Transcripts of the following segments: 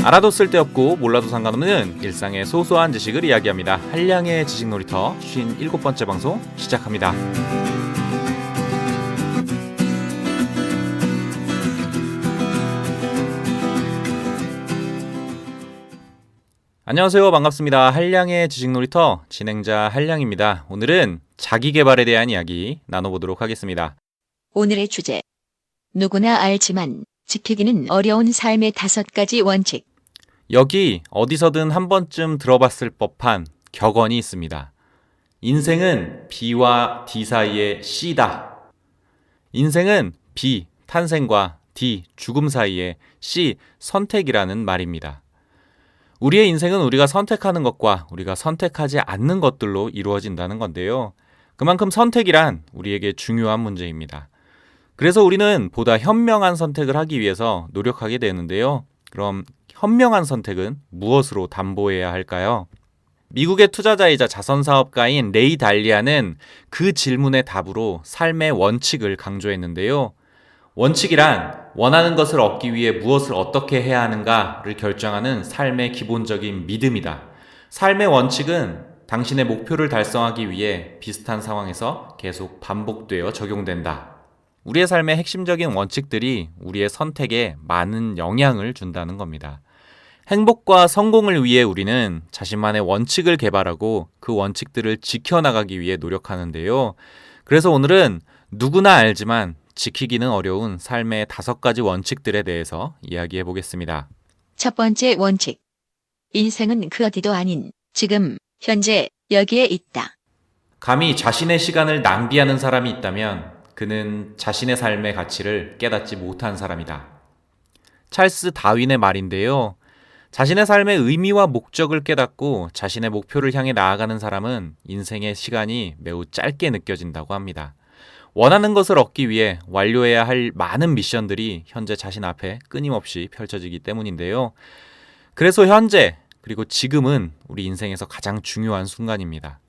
알아도 쓸데없고 몰라도 상관없는 일상의 소소한 지식을 이야기합니다. 한량의 지식놀이터 57번째 방송 시작합니다. 안녕하세요. 반갑습니다. 한량의 지식놀이터 진행자 한량입니다. 오늘은 자기계발에 대한 이야기 나눠보도록 하겠습니다. 오늘의 주제. 누구나 알지만 지키기는 어려운 삶의 5가지 원칙. 여기 어디서든 한 번쯤 들어봤을 법한 격언이 있습니다. 인생은 B와 D 사이의 C다. 인생은 B, 탄생과 D, 죽음 사이의 C, 선택이라는 말입니다. 우리의 인생은 우리가 선택하는 것과 우리가 선택하지 않는 것들로 이루어진다는 건데요. 그만큼 선택이란 우리에게 중요한 문제입니다. 그래서 우리는 보다 현명한 선택을 하기 위해서 노력하게 되는데요. 그럼 현명한 선택은 무엇으로 담보해야 할까요? 미국의 투자자이자 자선사업가인 레이 달리아는 그 질문의 답으로 삶의 원칙을 강조했는데요. 원칙이란 원하는 것을 얻기 위해 무엇을 어떻게 해야 하는가를 결정하는 삶의 기본적인 믿음이다. 삶의 원칙은 당신의 목표를 달성하기 위해 비슷한 상황에서 계속 반복되어 적용된다. 우리의 삶의 핵심적인 원칙들이 우리의 선택에 많은 영향을 준다는 겁니다. 행복과 성공을 위해 우리는 자신만의 원칙을 개발하고 그 원칙들을 지켜나가기 위해 노력하는데요. 그래서 오늘은 누구나 알지만 지키기는 어려운 삶의 5가지 원칙들에 대해서 이야기해 보겠습니다. 첫 번째 원칙. 인생은 그 어디도 아닌 지금, 현재, 여기에 있다. 감히 자신의 시간을 낭비하는 사람이 있다면 그는 자신의 삶의 가치를 깨닫지 못한 사람이다. 찰스 다윈의 말인데요. 자신의 삶의 의미와 목적을 깨닫고 자신의 목표를 향해 나아가는 사람은 인생의 시간이 매우 짧게 느껴진다고 합니다. 원하는 것을 얻기 위해 완료해야 할 많은 미션들이 현재 자신 앞에 끊임없이 펼쳐지기 때문인데요. 그래서 현재 그리고 지금은 우리 인생에서 가장 중요한 순간입니다.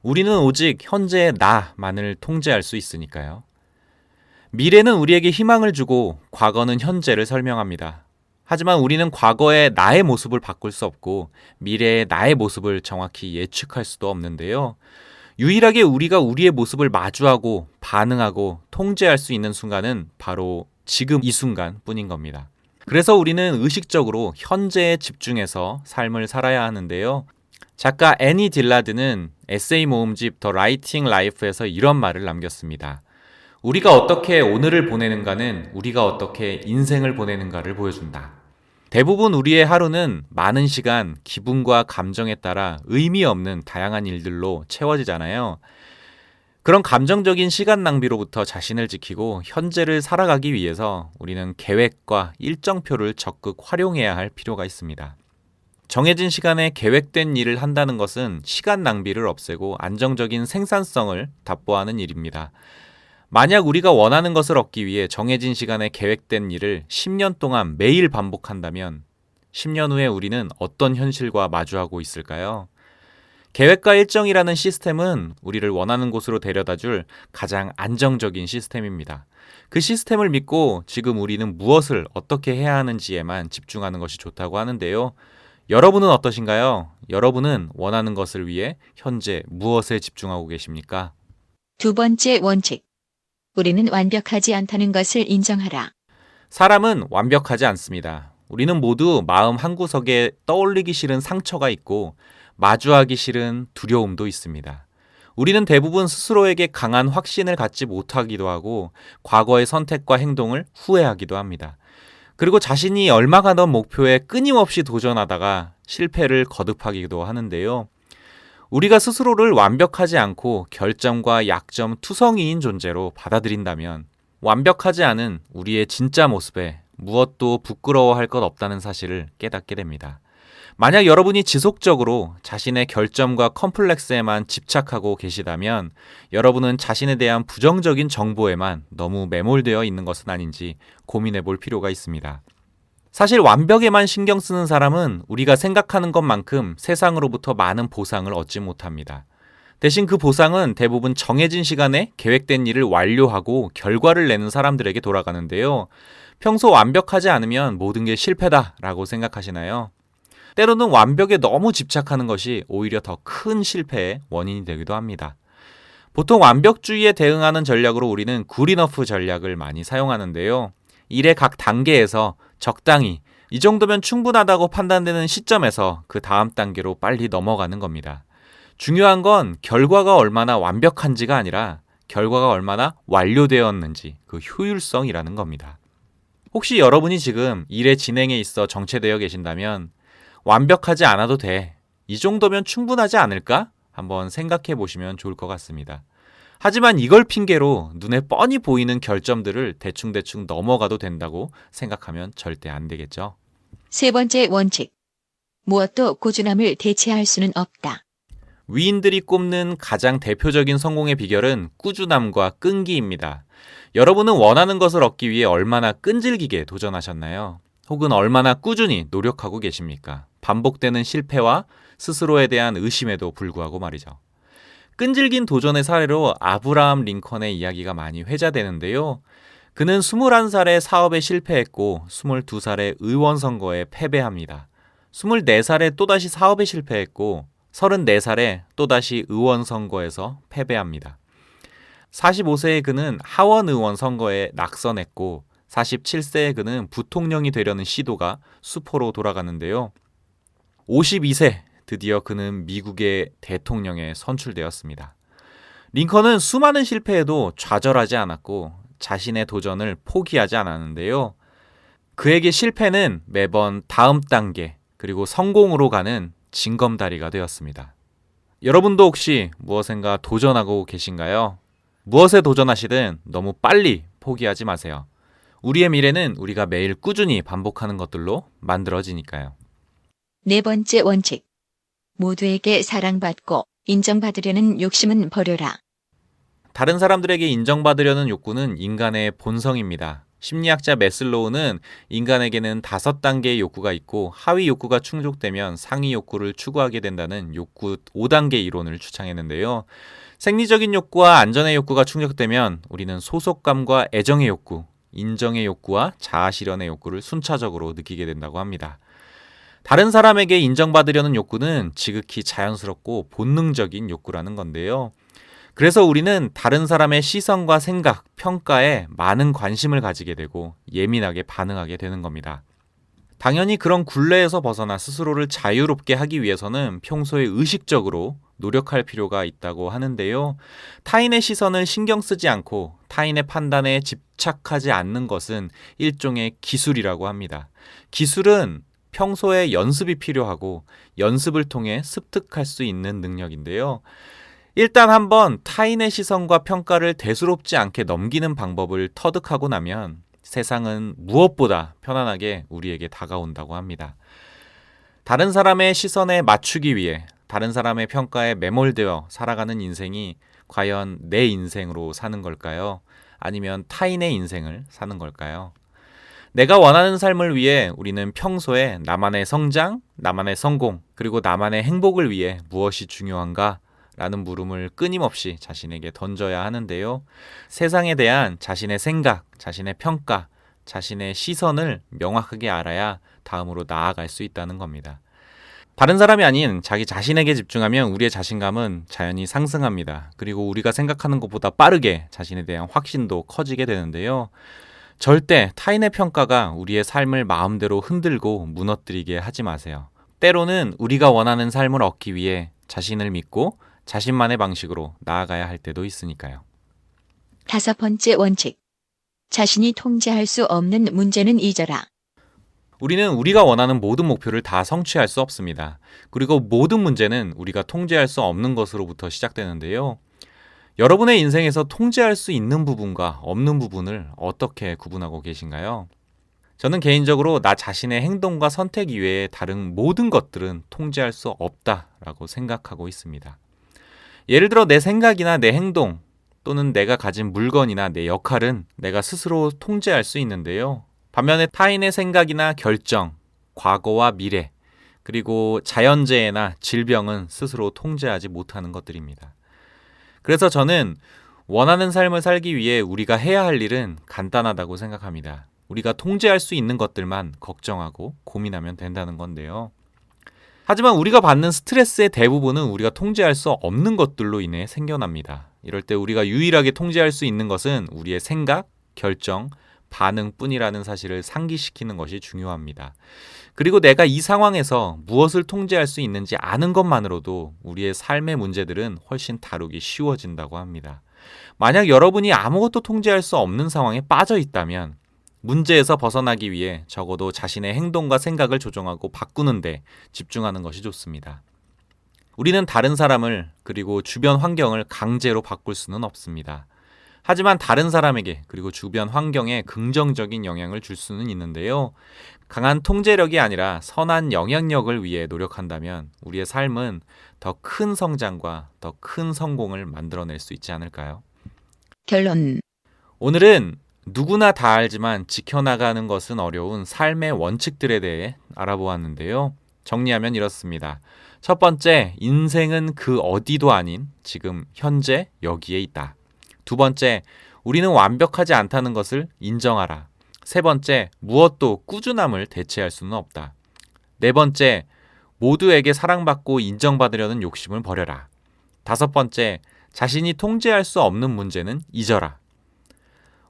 우리는 오직 현재의 나만을 통제할 수 있으니까요. 미래는 우리에게 희망을 주고 과거는 현재를 설명합니다. 하지만 우리는 과거의 나의 모습을 바꿀 수 없고 미래의 나의 모습을 정확히 예측할 수도 없는데요. 유일하게 우리가 우리의 모습을 마주하고 반응하고 통제할 수 있는 순간은 바로 지금 이 순간뿐인 겁니다. 그래서 우리는 의식적으로 현재에 집중해서 삶을 살아야 하는데요. 작가 애니 딜라드는 에세이 모음집 더 라이팅 라이프에서 이런 말을 남겼습니다. 우리가 어떻게 오늘을 보내는가는 우리가 어떻게 인생을 보내는가를 보여준다. 대부분 우리의 하루는 많은 시간, 기분과 감정에 따라 의미 없는 다양한 일들로 채워지잖아요. 그런 감정적인 시간 낭비로부터 자신을 지키고 현재를 살아가기 위해서 우리는 계획과 일정표를 적극 활용해야 할 필요가 있습니다. 정해진 시간에 계획된 일을 한다는 것은 시간 낭비를 없애고 안정적인 생산성을 답보하는 일입니다. 만약 우리가 원하는 것을 얻기 위해 정해진 시간에 계획된 일을 10년 동안 매일 반복한다면 10년 후에 우리는 어떤 현실과 마주하고 있을까요? 계획과 일정이라는 시스템은 우리를 원하는 곳으로 데려다줄 가장 안정적인 시스템입니다. 그 시스템을 믿고 지금 우리는 무엇을 어떻게 해야 하는지에만 집중하는 것이 좋다고 하는데요. 여러분은 어떠신가요? 여러분은 원하는 것을 위해 현재 무엇에 집중하고 계십니까? 두 번째 원칙. 우리는 완벽하지 않다는 것을 인정하라. 사람은 완벽하지 않습니다. 우리는 모두 마음 한구석에 떠올리기 싫은 상처가 있고 마주하기 싫은 두려움도 있습니다. 우리는 대부분 스스로에게 강한 확신을 갖지 못하기도 하고 과거의 선택과 행동을 후회하기도 합니다. 그리고 자신이 열망하던 목표에 끊임없이 도전하다가 실패를 거듭하기도 하는데요. 우리가 스스로를 완벽하지 않고 결점과 약점 투성이인 존재로 받아들인다면 완벽하지 않은 우리의 진짜 모습에 무엇도 부끄러워할 것 없다는 사실을 깨닫게 됩니다. 만약 여러분이 지속적으로 자신의 결점과 컴플렉스에만 집착하고 계시다면 여러분은 자신에 대한 부정적인 정보에만 너무 매몰되어 있는 것은 아닌지 고민해 볼 필요가 있습니다. 사실 완벽에만 신경 쓰는 사람은 우리가 생각하는 것만큼 세상으로부터 많은 보상을 얻지 못합니다. 대신 그 보상은 대부분 정해진 시간에 계획된 일을 완료하고 결과를 내는 사람들에게 돌아가는데요. 평소 완벽하지 않으면 모든 게 실패다라고 생각하시나요? 때로는 완벽에 너무 집착하는 것이 오히려 더 큰 실패의 원인이 되기도 합니다. 보통 완벽주의에 대응하는 전략으로 우리는 굿이너프 전략을 많이 사용하는데요. 일의 각 단계에서 적당히 이 정도면 충분하다고 판단되는 시점에서 그 다음 단계로 빨리 넘어가는 겁니다. 중요한 건 결과가 얼마나 완벽한지가 아니라 결과가 얼마나 완료되었는지 그 효율성이라는 겁니다. 혹시 여러분이 지금 일의 진행에 있어 정체되어 계신다면 완벽하지 않아도 돼. 이 정도면 충분하지 않을까? 한번 생각해 보시면 좋을 것 같습니다. 하지만 이걸 핑계로 눈에 뻔히 보이는 결점들을 대충대충 넘어가도 된다고 생각하면 절대 안 되겠죠. 세 번째 원칙. 무엇도 꾸준함을 대체할 수는 없다. 위인들이 꼽는 가장 대표적인 성공의 비결은 꾸준함과 끈기입니다. 여러분은 원하는 것을 얻기 위해 얼마나 끈질기게 도전하셨나요? 혹은 얼마나 꾸준히 노력하고 계십니까? 반복되는 실패와 스스로에 대한 의심에도 불구하고 말이죠. 끈질긴 도전의 사례로 아브라함 링컨의 이야기가 많이 회자되는데요. 그는 21살에 사업에 실패했고 22살에 의원 선거에 패배합니다. 24살에 또다시 사업에 실패했고 34살에 또다시 의원 선거에서 패배합니다. 45세의 그는 하원 의원 선거에 낙선했고 47세의 그는 부통령이 되려는 시도가 수포로 돌아가는데요. 52세 드디어 그는 미국의 대통령에 선출되었습니다. 링컨은 수많은 실패에도 좌절하지 않았고 자신의 도전을 포기하지 않았는데요. 그에게 실패는 매번 다음 단계 그리고 성공으로 가는 징검다리가 되었습니다. 여러분도 혹시 무엇인가 도전하고 계신가요? 무엇에 도전하시든 너무 빨리 포기하지 마세요. 우리의 미래는 우리가 매일 꾸준히 반복하는 것들로 만들어지니까요. 네 번째 원칙. 모두에게 사랑받고 인정받으려는 욕심은 버려라. 다른 사람들에게 인정받으려는 욕구는 인간의 본성입니다. 심리학자 매슬로우는 인간에게는 5단계의 욕구가 있고 하위 욕구가 충족되면 상위 욕구를 추구하게 된다는 욕구 5단계 이론을 주창했는데요. 생리적인 욕구와 안전의 욕구가 충족되면 우리는 소속감과 애정의 욕구, 인정의 욕구와 자아실현의 욕구를 순차적으로 느끼게 된다고 합니다. 다른 사람에게 인정받으려는 욕구는 지극히 자연스럽고 본능적인 욕구라는 건데요. 그래서 우리는 다른 사람의 시선과 생각, 평가에 많은 관심을 가지게 되고 예민하게 반응하게 되는 겁니다. 당연히 그런 굴레에서 벗어나 스스로를 자유롭게 하기 위해서는 평소에 의식적으로 노력할 필요가 있다고 하는데요. 타인의 시선을 신경 쓰지 않고 타인의 판단에 집착하지 않는 것은 일종의 기술이라고 합니다. 기술은 평소에 연습이 필요하고 연습을 통해 습득할 수 있는 능력인데요. 일단 한번 타인의 시선과 평가를 대수롭지 않게 넘기는 방법을 터득하고 나면 세상은 무엇보다 편안하게 우리에게 다가온다고 합니다. 다른 사람의 시선에 맞추기 위해 다른 사람의 평가에 매몰되어 살아가는 인생이 과연 내 인생으로 사는 걸까요? 아니면 타인의 인생을 사는 걸까요? 내가 원하는 삶을 위해 우리는 평소에 나만의 성장, 나만의 성공, 그리고 나만의 행복을 위해 무엇이 중요한가? 라는 물음을 끊임없이 자신에게 던져야 하는데요. 세상에 대한 자신의 생각, 자신의 평가, 자신의 시선을 명확하게 알아야 다음으로 나아갈 수 있다는 겁니다. 다른 사람이 아닌 자기 자신에게 집중하면 우리의 자신감은 자연히 상승합니다. 그리고 우리가 생각하는 것보다 빠르게 자신에 대한 확신도 커지게 되는데요. 절대 타인의 평가가 우리의 삶을 마음대로 흔들고 무너뜨리게 하지 마세요. 때로는 우리가 원하는 삶을 얻기 위해 자신을 믿고 자신만의 방식으로 나아가야 할 때도 있으니까요. 5번째 원칙. 자신이 통제할 수 없는 문제는 잊어라. 우리는 우리가 원하는 모든 목표를 다 성취할 수 없습니다. 그리고 모든 문제는 우리가 통제할 수 없는 것으로부터 시작되는데요. 여러분의 인생에서 통제할 수 있는 부분과 없는 부분을 어떻게 구분하고 계신가요? 저는 개인적으로 나 자신의 행동과 선택 이외에 다른 모든 것들은 통제할 수 없다라고 생각하고 있습니다. 예를 들어 내 생각이나 내 행동 또는 내가 가진 물건이나 내 역할은 내가 스스로 통제할 수 있는데요. 반면에 타인의 생각이나 결정, 과거와 미래, 그리고 자연재해나 질병은 스스로 통제하지 못하는 것들입니다. 그래서 저는 원하는 삶을 살기 위해 우리가 해야 할 일은 간단하다고 생각합니다. 우리가 통제할 수 있는 것들만 걱정하고 고민하면 된다는 건데요. 하지만 우리가 받는 스트레스의 대부분은 우리가 통제할 수 없는 것들로 인해 생겨납니다. 이럴 때 우리가 유일하게 통제할 수 있는 것은 우리의 생각, 결정, 반응뿐이라는 사실을 상기시키는 것이 중요합니다. 그리고 내가 이 상황에서 무엇을 통제할 수 있는지 아는 것만으로도 우리의 삶의 문제들은 훨씬 다루기 쉬워진다고 합니다. 만약 여러분이 아무것도 통제할 수 없는 상황에 빠져 있다면 문제에서 벗어나기 위해 적어도 자신의 행동과 생각을 조정하고 바꾸는데 집중하는 것이 좋습니다. 우리는 다른 사람을 그리고 주변 환경을 강제로 바꿀 수는 없습니다. 하지만 다른 사람에게 그리고 주변 환경에 긍정적인 영향을 줄 수는 있는데요. 강한 통제력이 아니라 선한 영향력을 위해 노력한다면 우리의 삶은 더 큰 성장과 더 큰 성공을 만들어낼 수 있지 않을까요? 결론. 오늘은 누구나 다 알지만 지켜나가는 것은 어려운 삶의 원칙들에 대해 알아보았는데요. 정리하면 이렇습니다. 첫 번째, 인생은 그 어디도 아닌 지금 현재 여기에 있다. 두 번째, 우리는 완벽하지 않다는 것을 인정하라. 세 번째, 무엇도 꾸준함을 대체할 수는 없다. 네 번째, 모두에게 사랑받고 인정받으려는 욕심을 버려라. 다섯 번째, 자신이 통제할 수 없는 문제는 잊어라.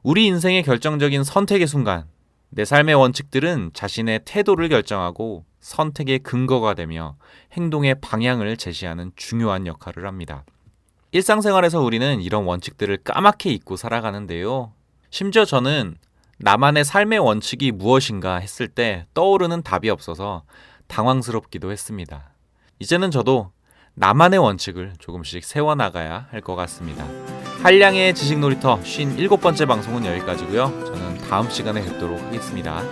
우리 인생의 결정적인 선택의 순간, 내 삶의 원칙들은 자신의 태도를 결정하고 선택의 근거가 되며 행동의 방향을 제시하는 중요한 역할을 합니다. 일상생활에서 우리는 이런 원칙들을 까맣게 잊고 살아가는데요. 심지어 저는 나만의 삶의 원칙이 무엇인가 했을 때 떠오르는 답이 없어서 당황스럽기도 했습니다. 이제는 저도 나만의 원칙을 조금씩 세워나가야 할 것 같습니다. 한량의 지식놀이터 57번째 방송은 여기까지고요. 저는 다음 시간에 뵙도록 하겠습니다.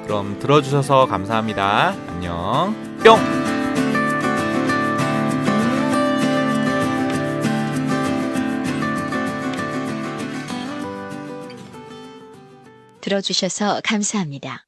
그럼 들어주셔서 감사합니다. 안녕. 뿅! 들어주셔서 감사합니다.